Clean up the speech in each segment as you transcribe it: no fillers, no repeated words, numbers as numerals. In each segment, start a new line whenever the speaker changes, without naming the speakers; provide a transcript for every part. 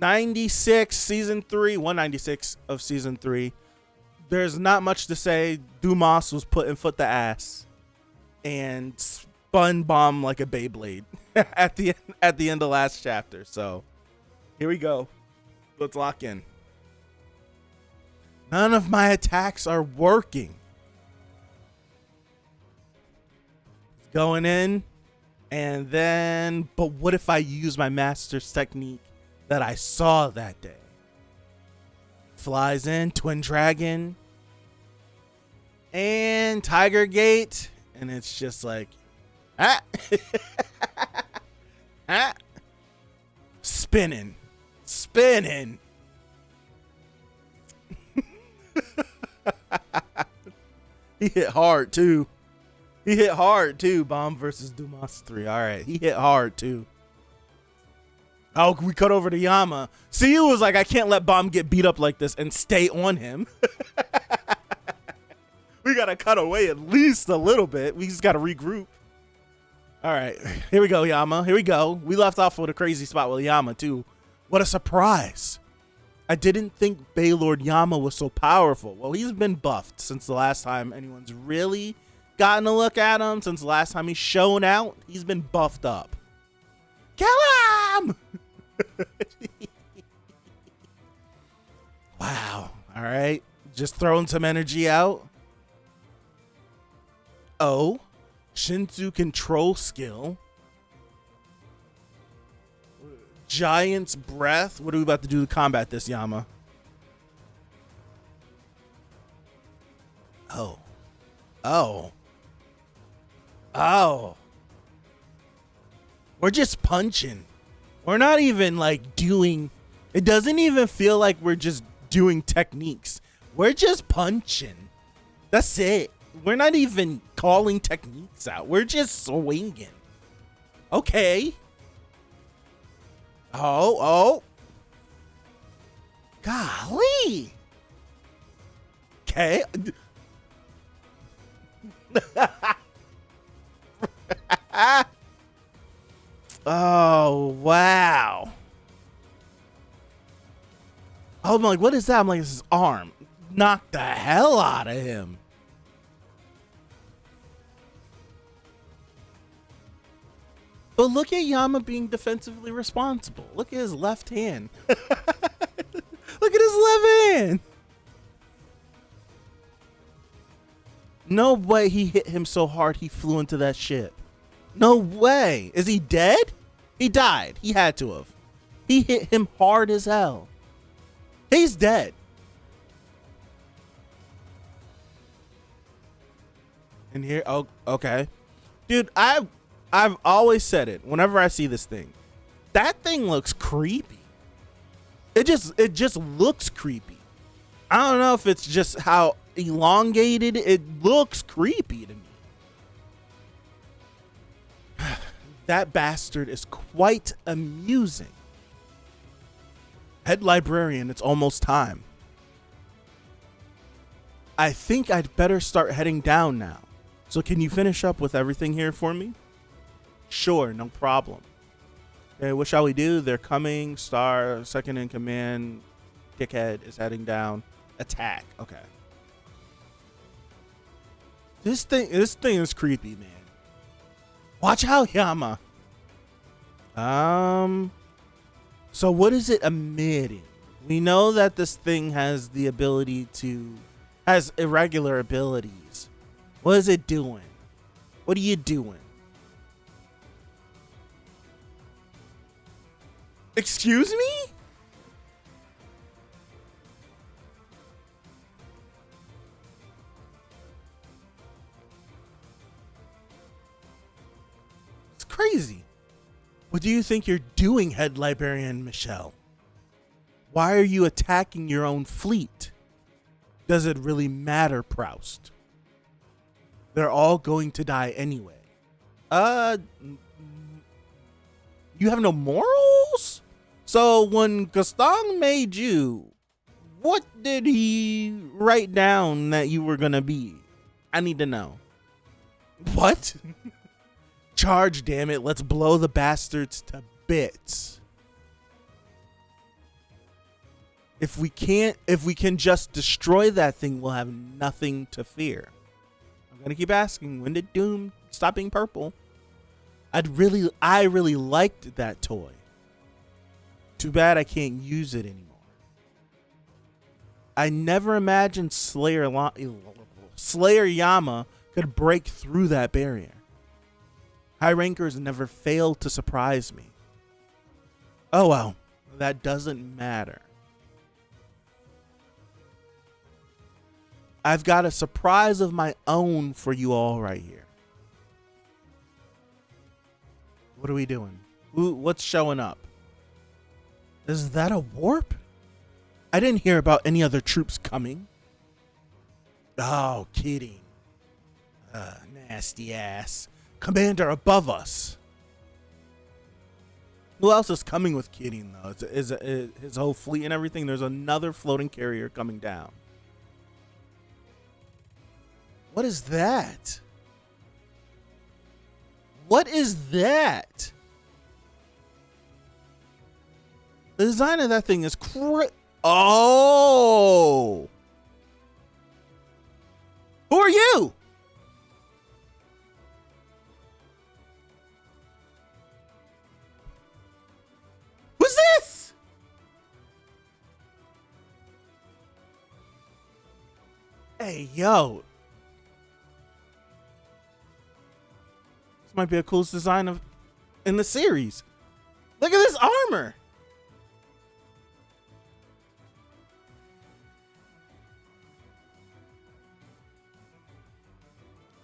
96 season 3, 196 of season 3. There's not much to say. Dumas was putting foot to ass and spun bomb like a Beyblade at the end of last chapter. So here we go. Let's lock in. None of my attacks are working. Going in, and then, but what if I use my master's technique that I saw that day? Flies in, Twin Dragon, and Tiger Gate, and it's just like, spinning. He hit hard too. Bomb versus Dumas 3. All right, he hit hard too. Oh, we cut over to Yama. See, it was like, I can't let Bomb get beat up like this and stay on him. We gotta cut away at least a little bit. We just gotta regroup. All right, here we go, Yama. Here we go. We left off with a crazy spot with Yama too. What a surprise. I didn't think Baylord Yama was so powerful. Well, he's been buffed since the last time anyone's really gotten a look at him. Since the last time he's shown out, he's been buffed up. Kill him! Wow. All right. Just throwing some energy out. Oh. Shinsu control skill. Giant's breath. What are we about to do to combat this, Yama? Oh. We're just punching. We're not even like doing, it doesn't even feel like we're just doing techniques. We're just punching. That's it. We're not even calling techniques out. We're just swinging. Okay. Oh. Golly. Okay. Oh, wow. I'm like, what is that? I'm like, it's his arm. Knock the hell out of him. But look at Yama being defensively responsible. Look at his left hand. Look at his left hand. No way he hit him so hard he flew into that ship. No way. Is he dead? He died. He had to have. He hit him hard as hell. He's dead. And here, oh, okay. Dude, I've always said it whenever I see this thing. That thing looks creepy. It just looks creepy. I don't know if it's just how elongated it looks creepy to me. That bastard is quite amusing. Head librarian, it's almost time. I think I'd better start heading down now. So can you finish up with everything here for me? Sure, no problem. Okay, what shall we do? They're coming. Star, second in command, dickhead is heading down. Attack. Okay. This thing is creepy, man. Watch out, Yama. So what is it emitting? We know that this thing has the ability has irregular abilities. What is it doing? What are you doing? Excuse me? It's crazy. What do you think you're doing, Head Librarian Michelle? Why are you attacking your own fleet? Does it really matter, Proust? They're all going to die anyway. You have no morals? So when Gaston made you, what did he write down that you were gonna be? I need to know. What? Charge, damn it. Let's blow the bastards to bits. If we can just destroy that thing, we'll have nothing to fear. I'm gonna keep asking, when did Doom stop being purple? I really liked that toy. Too bad I can't use it anymore. I never imagined Slayer Yama could break through that barrier. High rankers never failed to surprise me. Oh well, that doesn't matter. I've got a surprise of my own for you all right here. What are we doing? What's showing up? Is that a warp? I didn't hear about any other troops coming. Oh, kidding. Nasty ass. Commander above us. Who else is coming with kidding, though? Is his whole fleet and everything? There's another floating carrier coming down. What is that? What is that? The design of that thing is Oh! Who are you? Who's this? Hey, yo. This might be the coolest design in the series. Look at this armor.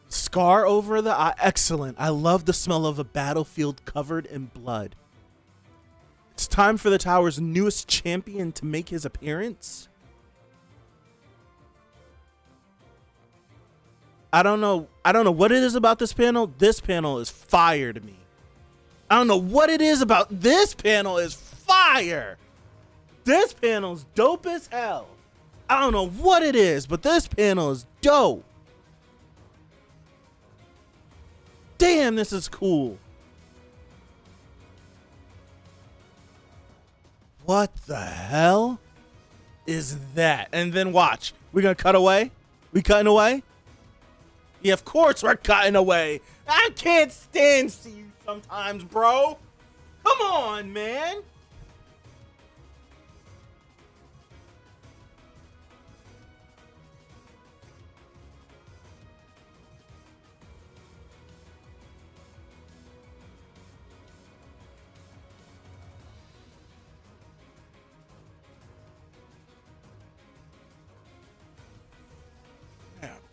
Scar over the eye. Excellent. I love the smell of a battlefield covered in blood. It's time for the tower's newest champion to make his appearance. I don't know what it is about this panel. This panel is fire to me. I don't know what it is about this panel is fire. This panel's dope as hell. I don't know what it is, but this panel is dope. Damn, this is cool. What the hell is that? And then watch. We're going to cut away? We cutting away? Yeah, of course we're cutting away. I can't stand see you sometimes, bro. Come on, man.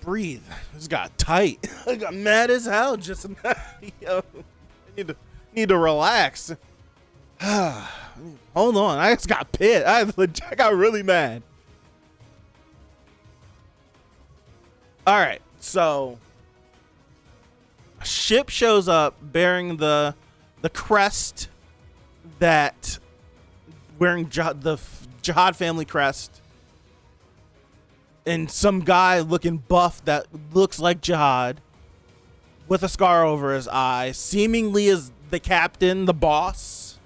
Breathe. This got tight. I got mad as hell. Just yo, I need to relax. Hold on. I just got pissed. I got really mad. All right. So a ship shows up bearing the crest that wearing the Jihad family crest. And some guy looking buff that looks like Jihad with a scar over his eye, seemingly is the captain, the boss,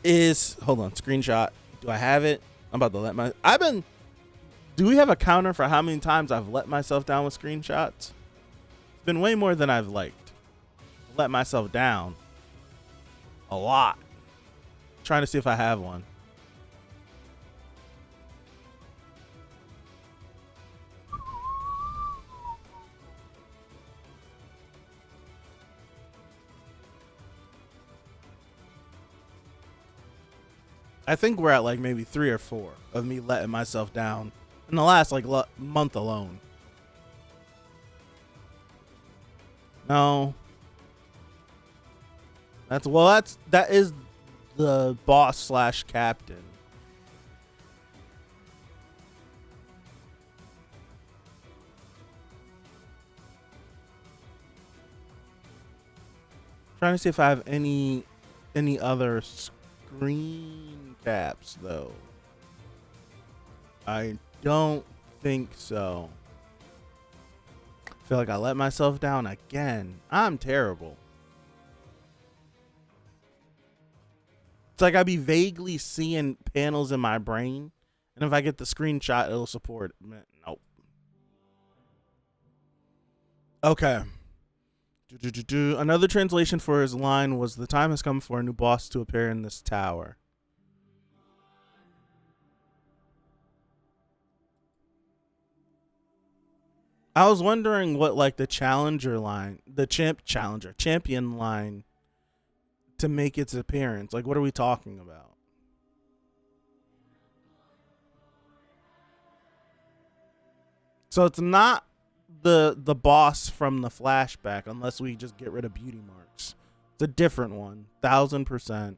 is, hold on, screenshot. Do I have it? I'm about to let do we have a counter for how many times I've let myself down with screenshots? It's been way more than I've liked. Let myself down a lot. Trying to see if I have one. I think we're at like maybe 3 or 4 of me letting myself down in the last like month alone. No. That is the boss / captain. Trying to see if I have any other screen caps though. I don't think so. I feel like I let myself down again. I'm terrible. It's like I be vaguely seeing panels in my brain And if I get the screenshot, it'll support. Nope. Okay. Another translation for his line was, "The time has come for a new boss to appear in this tower." I was wondering what like the challenger line, the champion line to make its appearance. Like, what are we talking about? So it's not the boss from the flashback, unless we just get rid of beauty marks. It's a different one, 1000%.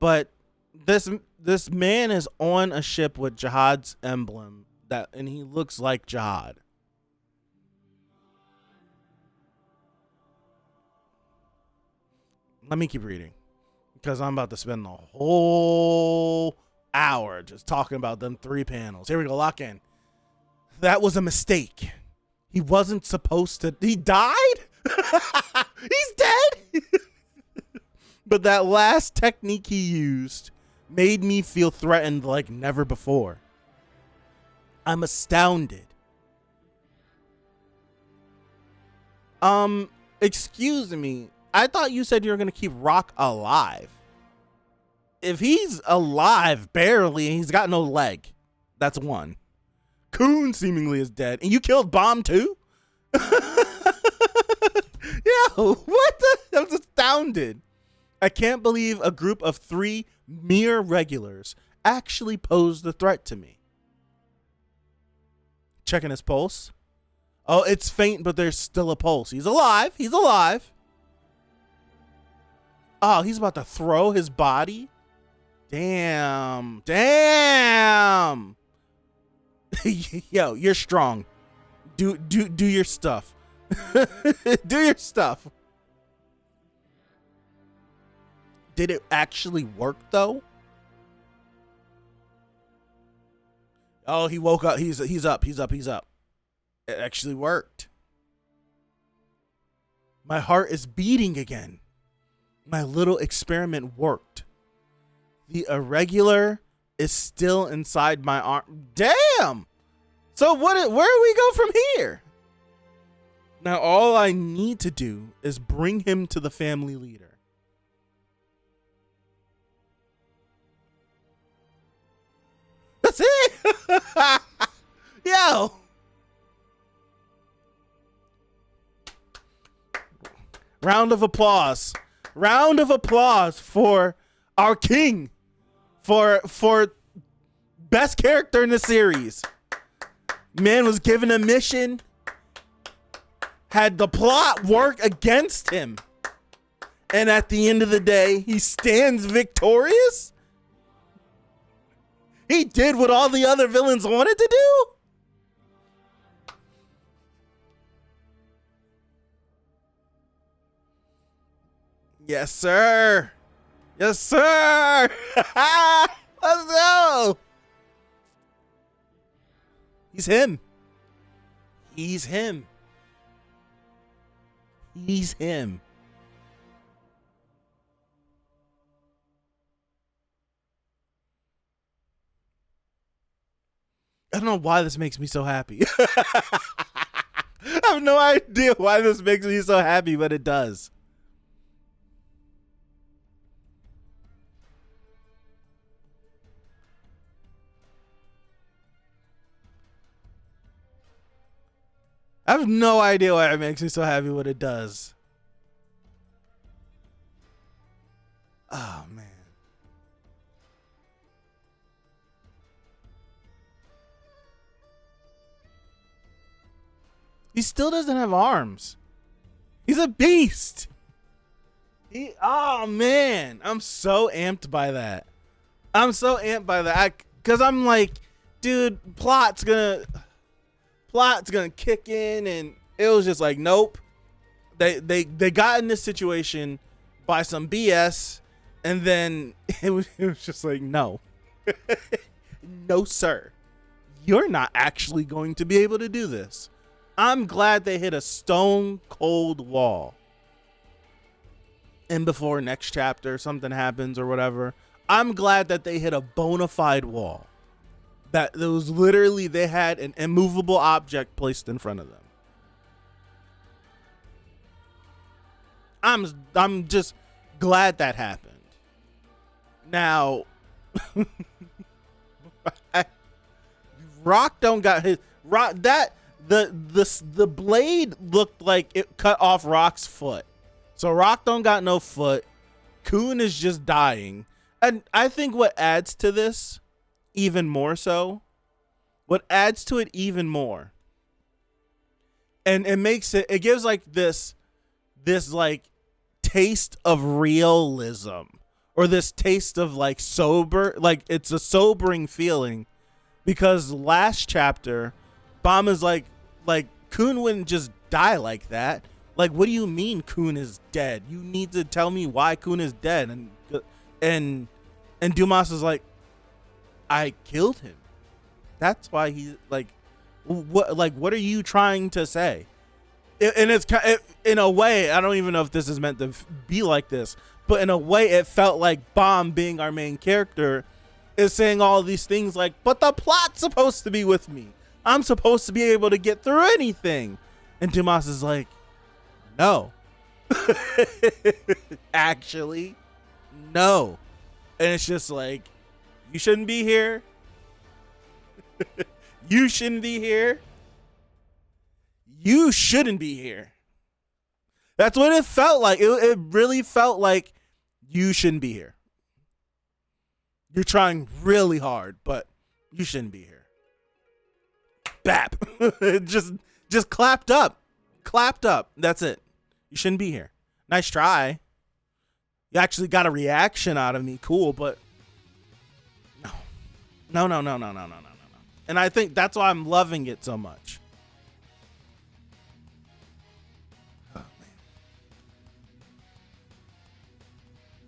But this man is on a ship with Jihad's emblem, and he looks like Jihad. Let me keep reading, because I'm about to spend the whole hour just talking about them 3 panels. Here we go, lock in. That was a mistake. He wasn't supposed to. He died? He's dead? But that last technique he used made me feel threatened like never before. I'm astounded. Excuse me. I thought you said you were going to keep Rock alive. If he's alive, barely, and he's got no leg, that's one. Khun seemingly is dead. And you killed Bomb too? Yo, what the? I'm astounded. I can't believe a group of 3 mere regulars actually posed a threat to me. Checking his pulse. Oh, it's faint, but there's still a pulse. He's alive. He's alive. Oh, he's about to throw his body. Damn. Damn. Yo, you're strong. Do your stuff. Do your stuff. Did it actually work though? Oh, he woke up. He's up. It actually worked. My heart is beating again. My little experiment worked. The irregular is still inside my arm. Damn! So where do we go from here? Now all I need to do is bring him to the family leader. That's it! Yo! Round of applause. Round of applause for our king. For best character in the series. Man was given a mission. Had the plot work against him. And at the end of the day, he stands victorious. He did what all the other villains wanted to do. Yes, sir. Yes, sir. Let's go. He's him. He's him. He's him. I don't know why this makes me so happy. I have no idea why this makes me so happy, but it does. I have no idea why it makes me so happy, but it does. Oh, man. He still doesn't have arms. He's a beast. Oh, man. I'm so amped by that. Because I'm like, dude, plot's gonna kick in, and it was just like, nope. They got in this situation by some BS, and then it was just like, no. No, sir. You're not actually going to be able to do this. I'm glad they hit a stone cold wall. And before next chapter something happens or whatever, I'm glad that they hit a bona fide wall. That there was literally, they had an immovable object placed in front of them. I'm just glad that happened. Now, Rock don't got his Rock that the blade looked like it cut off Rock's foot. So Rock don't got no foot. Khun is just dying. And I think what adds to this even more so, what adds to it even more, and it makes it, it gives like this like taste of realism, or this taste of like sober, like it's a sobering feeling, because last chapter, Bam is like Khun wouldn't just die like that. Like, what do you mean Khun is dead? You need to tell me why Khun is dead. And Dumas is like, I killed him. That's why he what are you trying to say? And it's in a way, I don't even know if this is meant to be like this, but in a way it felt like Bam, being our main character, is saying all these things like, but the plot's supposed to be with me. I'm supposed to be able to get through anything. And Dumas is like, no. Actually, no. And it's just like, you shouldn't be here. You shouldn't be here. You shouldn't be here. That's what it felt like. It really felt like you shouldn't be here. You're trying really hard, but you shouldn't be here. Bap. just clapped up. Clapped up. That's it. You shouldn't be here. Nice try. You actually got a reaction out of me. Cool, but no. And I think that's why I'm loving it so much. Oh, man.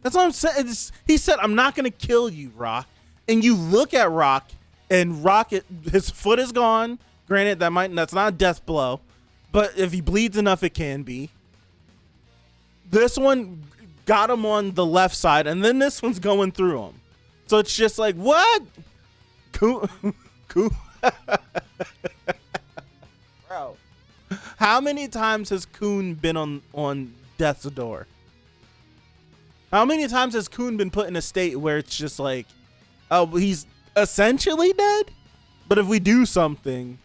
That's what I'm saying. He said, I'm not going to kill you, Rock. And you look at Rock, and Rock, his foot is gone. Granted, that's not a death blow, but if he bleeds enough, it can be. This one got him on the left side, and then this one's going through him. So it's just like, what? Cool. Bro, how many times has Khun been on death's door? How many times has Khun been put in a state where it's just like, oh, he's essentially dead? But if we do something,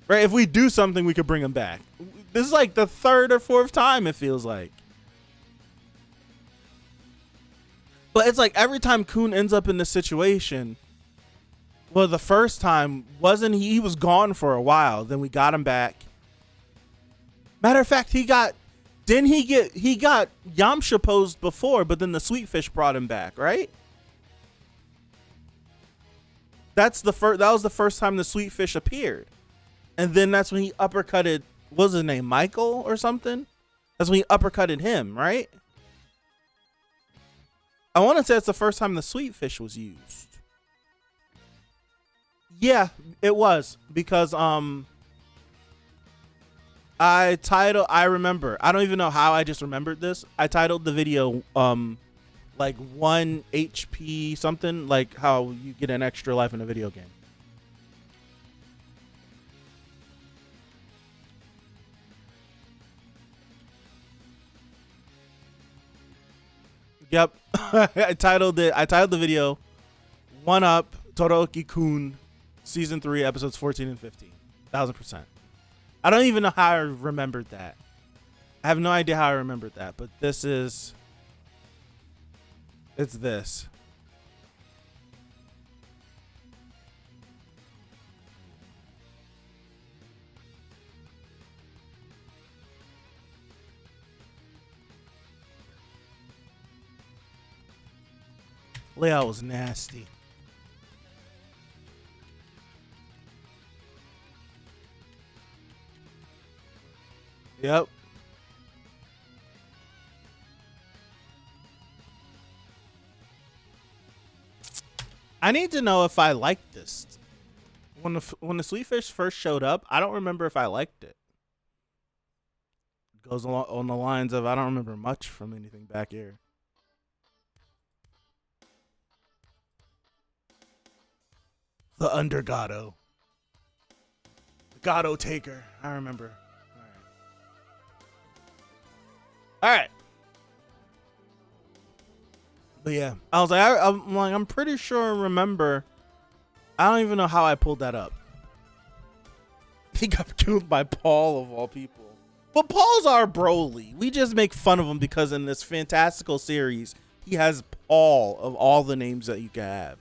right? If we do something, we could bring him back. This is like the third or fourth time, it feels like. But it's like every time Khun ends up in this situation, well, the first time wasn't he was gone for a while, then we got him back. Matter of fact, he got Yamcha posed before, but then the Sweetfish brought him back, right? That was the first time the Sweetfish appeared. And then that's when he uppercutted, what was his name, Michael or something? That's when he uppercutted him, right? I want to say it's the first time the Sweetfish was used. Yeah, it was, because I remember. I don't even know how I just remembered this. I titled the video like 1 HP something, like how you get an extra life in a video game. Yep. I titled the video 1 Up Todoroki Kun Season 3 episodes 14 and 15. 1000%. I don't even know how I remembered that. I have no idea how I remembered that, but it's this. Layout was nasty. Yep. I need to know if I liked this. When the Sweetfish first showed up, I don't remember if I liked it. Goes along on the lines of I don't remember much from anything back here. The Undergado. The Gado Taker. I remember. All right. But yeah, I was like, I'm pretty sure I remember. I don't even know how I pulled that up. He got killed by Paul of all people. But Paul's our Broly. We just make fun of him because in this fantastical series, he has Paul of all the names that you can have.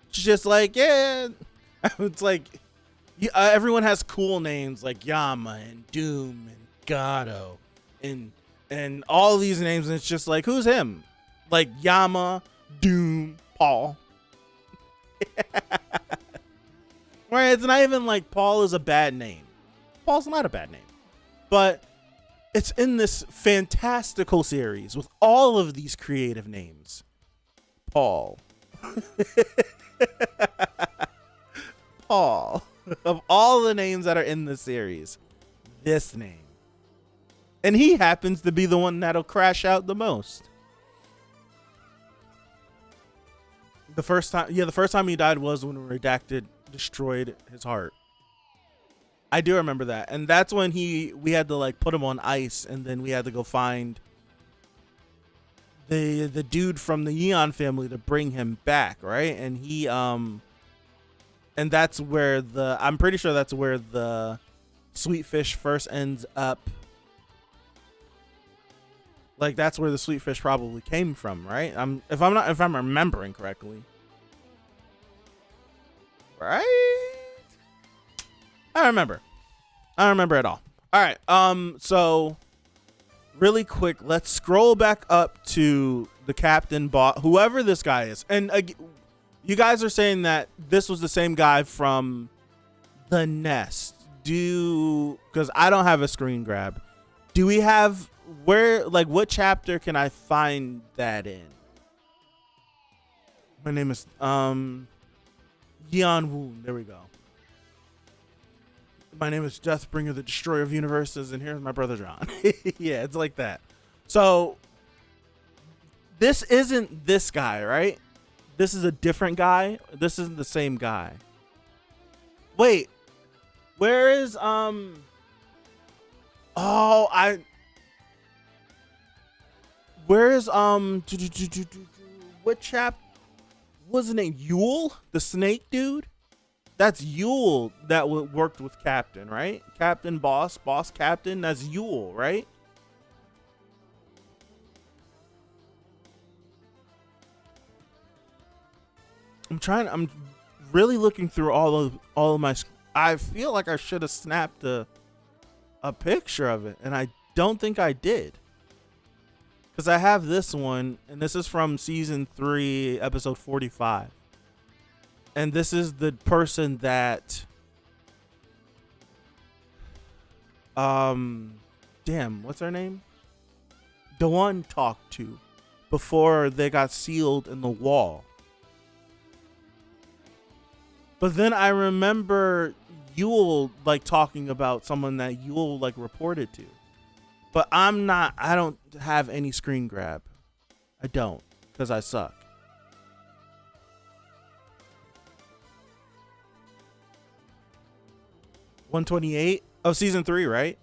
It's just like, yeah. It's like, everyone has cool names like Yama and Doom and Gato and all these names. And it's just like, who's him? Like Yama, Doom, Paul. Where it's not even like Paul is a bad name. Paul's not a bad name. But it's in this fantastical series with all of these creative names. Paul. Paul. Of all the names that are in the series, this name. And he happens to be the one that'll crash out the most. The first time he died was when Redacted destroyed his heart. I do remember that. And that's when we had to like put him on ice, and then we had to go find the dude from the Yeon family to bring him back, right? And and that's where I'm pretty sure that's where the sweet fish first ends up. Like that's where the sweet fish probably came from, right? If I'm remembering correctly. Right? I remember it all. All right. So really quick, let's scroll back up to the captain boss, whoever this guy is. And you guys are saying that this was the same guy from The Nest. Because I don't have a screen grab. Do we have what chapter can I find that in? My name is Yeon Woon. There we go. My name is Deathbringer, the Destroyer of Universes, and here's my brother John. Yeah, it's like that. So this isn't this guy, right? This is a different guy. This isn't the same guy. Wait, where is Where's what chap? What's his name? Yule, the snake dude. That's Yule that worked with Captain, right? Captain, boss, captain. That's Yule, right? I'm really looking through all of my. I feel like I should have snapped a picture of it, and I don't think I did. Because I have this one, and this is from season 3, episode 45. And this is the person that damn, what's her name? Dawn talked to before they got sealed in the wall. But then I remember Yule like talking about someone that Yule like reported to. But I don't have any screen grab. I don't, because I suck. $128 of season 3, right?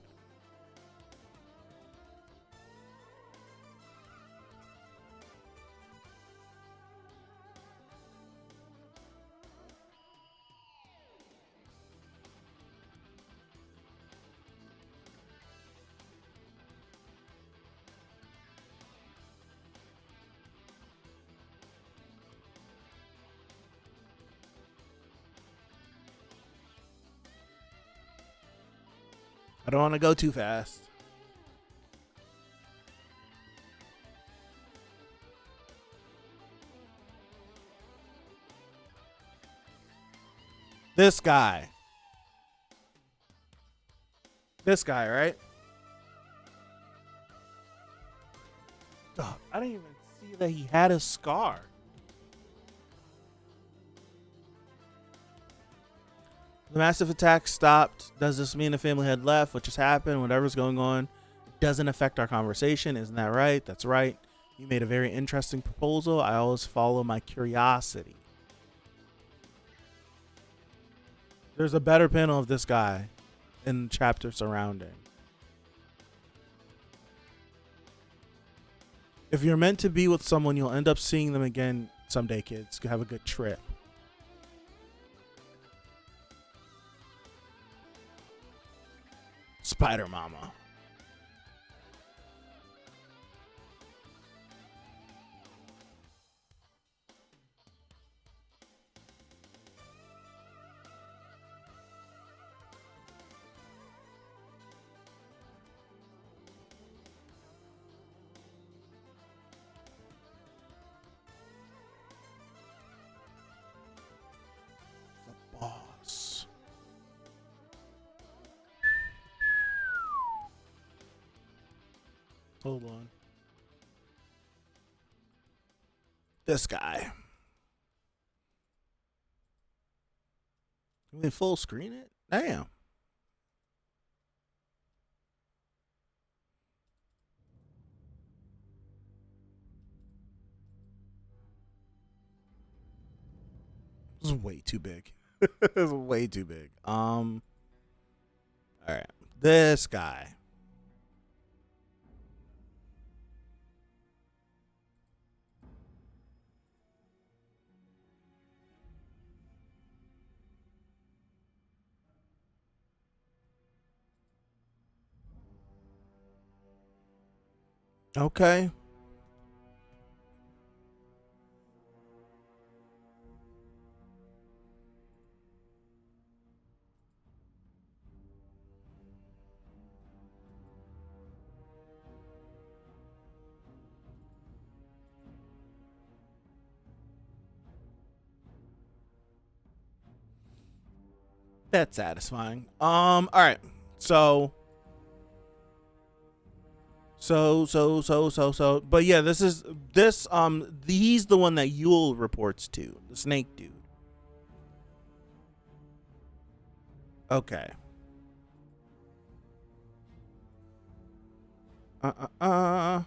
I don't want to go too fast. This guy, right? Oh, I didn't even see that he had a scar. The massive attack stopped. Does this mean the family had left? What just happened? Whatever's going on, it doesn't affect our conversation. Isn't that right? That's right. You made a very interesting proposal. I always follow my curiosity. There's a better panel of this guy in the chapter surrounding. If you're meant to be with someone, you'll end up seeing them again someday, kids. Have a good trip. Spider Mama. The boss. Hold on. This guy. Can we full screen it? Damn. This is way too big. This is way too big. All right. This guy. Okay. That's satisfying. All right. So, but yeah, he's the one that Yule reports to, the snake dude. Okay. I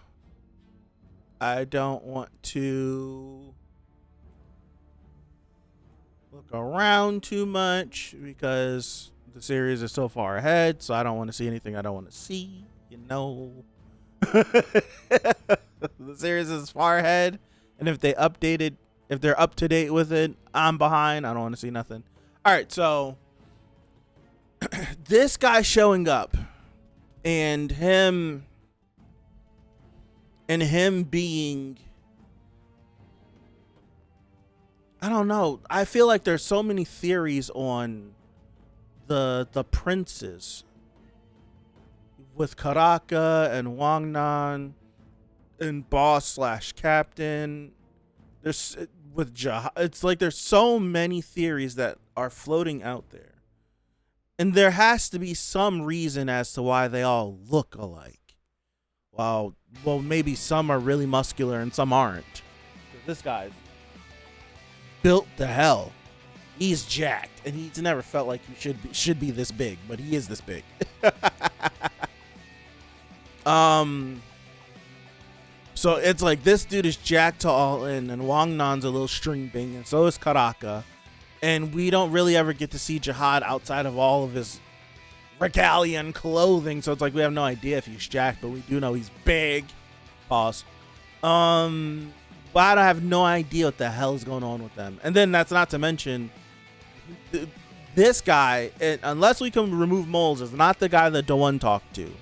don't want to look around too much because the series is so far ahead, so I don't want to see anything I don't want to see, you know. The series is far ahead, and if they're up to date with it, I'm behind. I don't want to see nothing. All right, so this guy showing up and him being, I don't know. I feel like there's so many theories on the princes with Karaka and Wangnan and boss / captain. There's with it's like there's so many theories that are floating out there, and there has to be some reason as to why they all look alike. Well, maybe some are really muscular and some aren't. This guy's built to hell. He's jacked, and he's never felt like he should be this big, but he is this big. So it's like this dude is jacked to all in, and Wangnan's a little string bing, and so is Karaka. And we don't really ever get to see Jihad outside of all of his regalia and clothing, so it's like we have no idea if he's jacked, but we do know he's big. Pause. But I have no idea what the hell is going on with them. And then that's not to mention this guy, unless we can remove moles, is not the guy that Daewon talked to.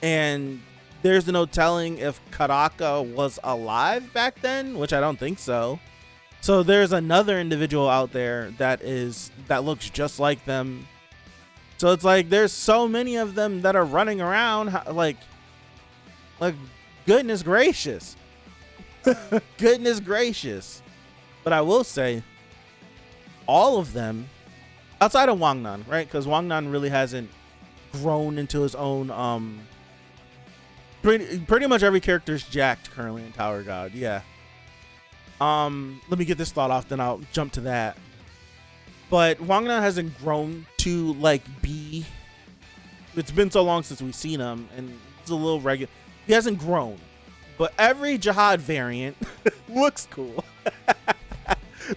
And there's no telling if Karaka was alive back then, which I don't think so. So there's another individual out there that looks just like them. So it's like there's so many of them that are running around, like goodness gracious. Goodness gracious. But I will say, all of them, outside of Wangnan, right? Because Wangnan really hasn't grown into his own. Pretty much every character is jacked currently in Tower God. Yeah. Let me get this thought off, then I'll jump to that. But Wangnan hasn't grown to be. It's been so long since we've seen him, and it's a little regular. He hasn't grown, but every Jihad variant looks cool.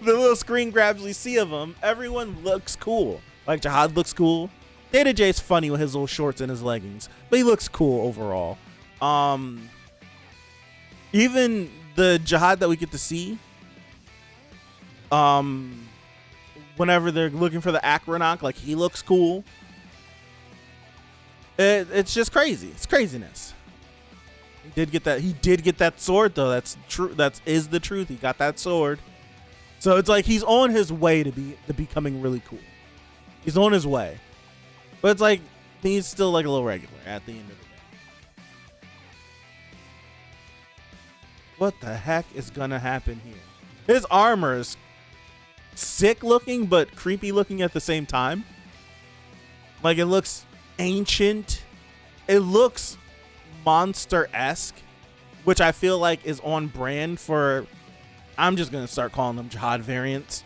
The little screen grabs we see of him, everyone looks cool. Like Jihad looks cool. Data J's funny with his little shorts and his leggings, but he looks cool overall. Even the Jihad that we get to see, whenever they're looking for the Akronach, like he looks cool. It's just crazy. It's craziness. He did get that sword though. That's true. That is the truth. He got that sword. So it's like he's on his way to becoming really cool. He's on his way. But it's like he's still like a little regular at the end of the day. What the heck is gonna happen here? His armor is sick looking but creepy looking at the same time. Like it looks ancient. It looks monster-esque, which I feel like is on brand for, I'm just gonna start calling them Jihad variants.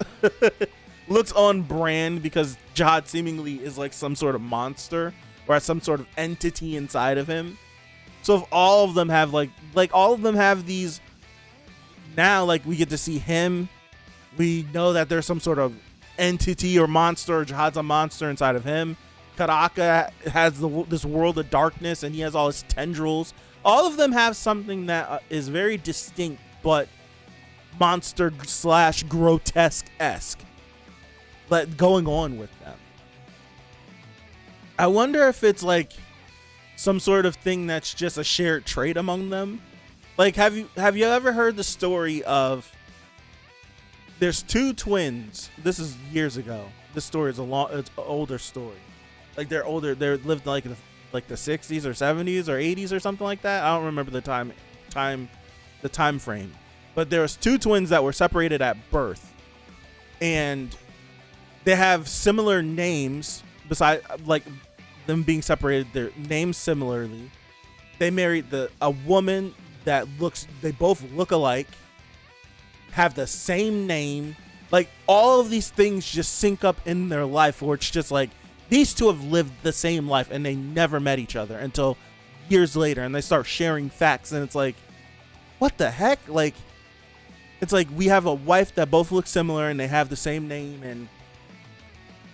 Looks on brand because Jihad seemingly is like some sort of monster or has some sort of entity inside of him. So if all of them have like all of them have these, now like we get to see him, we know that there's some sort of entity or monster, or Jihad's a monster inside of him. Karaka has this world of darkness, and he has all his tendrils. All of them have something that is very distinct, but monster / grotesque-esque going on with them. I wonder if it's like some sort of thing that's just a shared trait among them. Like, have you ever heard the story of, there's two twins. This is years ago. This story is it's an older story. Like they're older. They lived like the 60s or 70s or 80s or something like that. I don't remember the time frame. But there was two twins that were separated at birth, and they have similar names. Besides, like them being separated, their names similarly. They married a woman that they both look alike, have the same name. Like all of these things just sync up in their life, where it's just like, these two have lived the same life and they never met each other until years later, and they start sharing facts, and it's like, what the heck? Like, it's like we have a wife that both look similar and they have the same name, and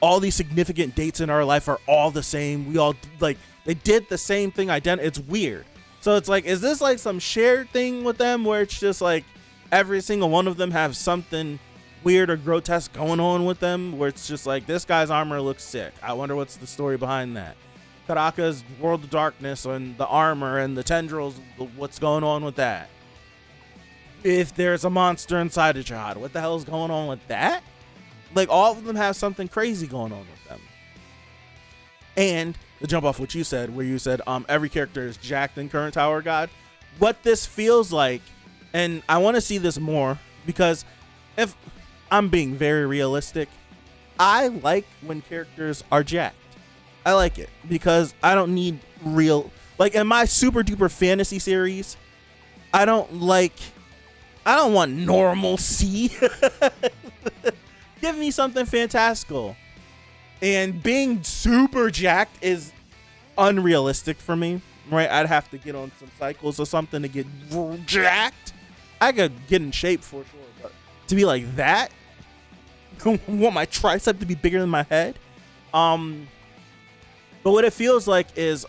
all these significant dates in our life are all the same. We all like, they did the same thing. It's weird. So it's like, is this like some shared thing with them where it's just like every single one of them have something weird or grotesque going on with them, where it's just like, this guy's armor looks sick. I wonder what's the story behind that. Karaka's world of darkness and the armor and the tendrils, what's going on with that? If there's a monster inside of Jihad, what the hell is going on with that? Like, all of them have something crazy going on with them. And to jump off what you said, where you said every character is jacked in Current Tower God, what this feels like, and I want to see this more, because if I'm being very realistic, I like when characters are jacked. I like it because I don't need real, like in my super duper fantasy series, I don't want normalcy. Give me something fantastical. And being super jacked is unrealistic for me, right? I'd have to get on some cycles or something to get jacked. I could get in shape for sure, but to be like that, I want my tricep to be bigger than my head. But what it feels like is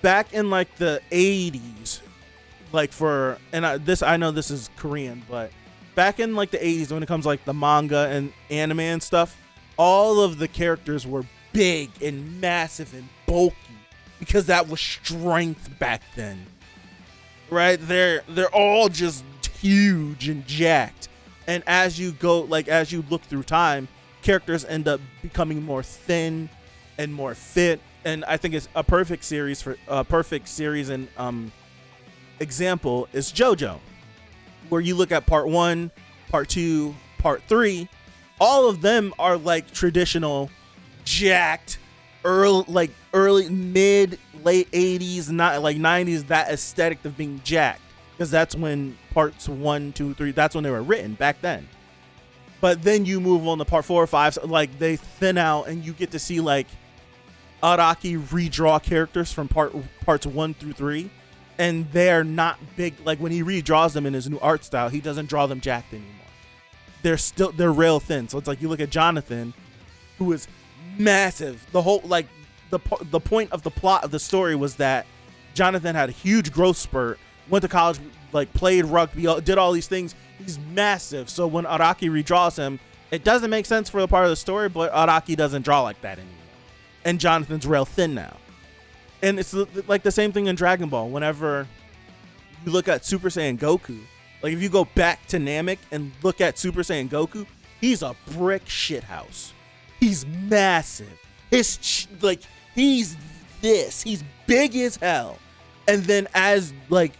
back in like the 80s, like I know this is Korean, but back in like the 80s, when it comes to like the manga and anime and stuff, all of the characters were big and massive and bulky because that was strength back then, right? They're all just huge and jacked. And as you look through time, characters end up becoming more thin and more fit. And I think it's a perfect series and example is JoJo, where you look at part 1, part 2, part 3, all of them are like traditional jacked early mid late 80s, not like 90s, that aesthetic of being jacked, because that's when parts 1, 2, 3, that's when they were written back then. But then you move on to part 4 or 5, so like they thin out and you get to see like Araki redraw characters from parts 1 through 3, and they're not big. Like when he redraws them in his new art style, he doesn't draw them jacked anymore. They're real thin. So it's like you look at Jonathan, who is massive. The whole, like, the point of the plot of the story was that Jonathan had a huge growth spurt, went to college, like, played rugby, did all these things. He's massive. So when Araki redraws him, it doesn't make sense for the part of the story, but Araki doesn't draw like that anymore. And Jonathan's real thin now. And it's like the same thing in Dragon Ball. Whenever you look at Super Saiyan Goku, like, if you go back to Namek and look at Super Saiyan Goku, he's a brick shithouse. He's massive. He's this. He's big as hell. And then as, like,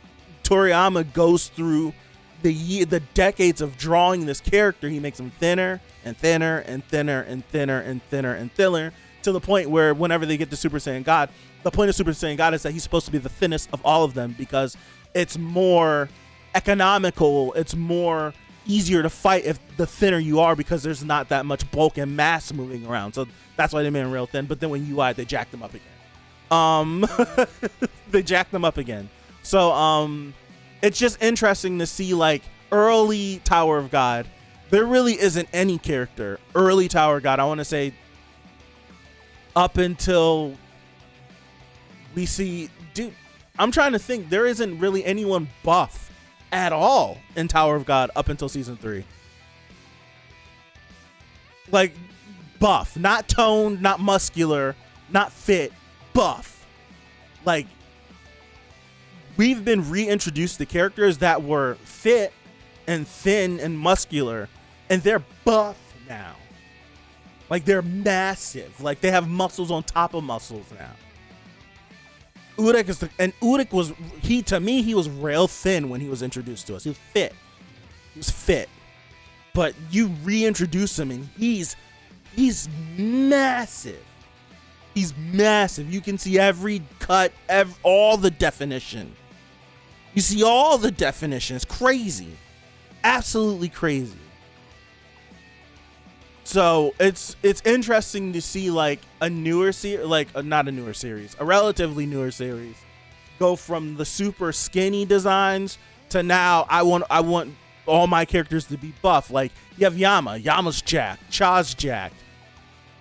Toriyama goes through the decades of drawing this character, he makes him thinner and thinner and thinner and thinner and thinner and thinner, to the point where whenever they get to Super Saiyan God, the point of Super Saiyan God is that he's supposed to be the thinnest of all of them, because it's more economical, it's more easier to fight if the thinner you are, because there's not that much bulk and mass moving around. So that's why they made him real thin. But then when UI, they jacked him up again. They jacked them up again. So it's just interesting to see, like, early Tower of God. There really isn't any character early Tower of God, I want to say, up until we see, dude, I'm trying to think. There isn't really anyone buff at all in Tower of God up until season 3. Like, buff, not toned, not muscular, not fit, buff. Like, we've been reintroduced to characters that were fit and thin and muscular, and they're buff now. Like, they're massive. Like, they have muscles on top of muscles now. Urek was, to me, he was real thin when he was introduced to us. He was fit. He was fit. But you reintroduce him and he's massive. He's massive. You can see every cut, all the definition. You see all the definition. It's crazy. Absolutely crazy. So it's interesting to see, like, a newer series, not a newer series, a relatively newer series, go from the super skinny designs to now I want all my characters to be buff. Like, you have Yama's jacked, Cha's jacked,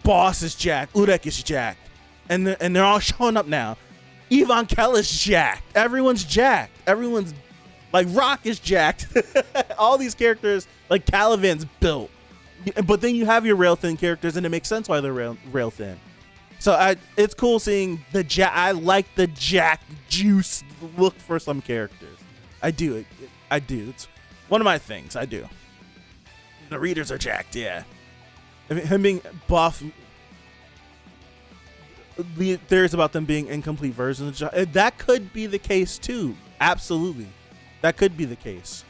Boss is jacked, Urek is jacked, and they're all showing up now. Ivan Kell is jacked. Everyone's jacked. Everyone's, like, Rock is jacked. All these characters, like, Calivan's built. But then you have your rail thin characters, and it makes sense why they're rail thin. So it's cool seeing I like the jack juice look for some characters. I do. It's one of my things. I do. The readers are jacked, yeah. I mean, him being buff. The theories about them being incomplete versions. That could be the case too. Absolutely, that could be the case.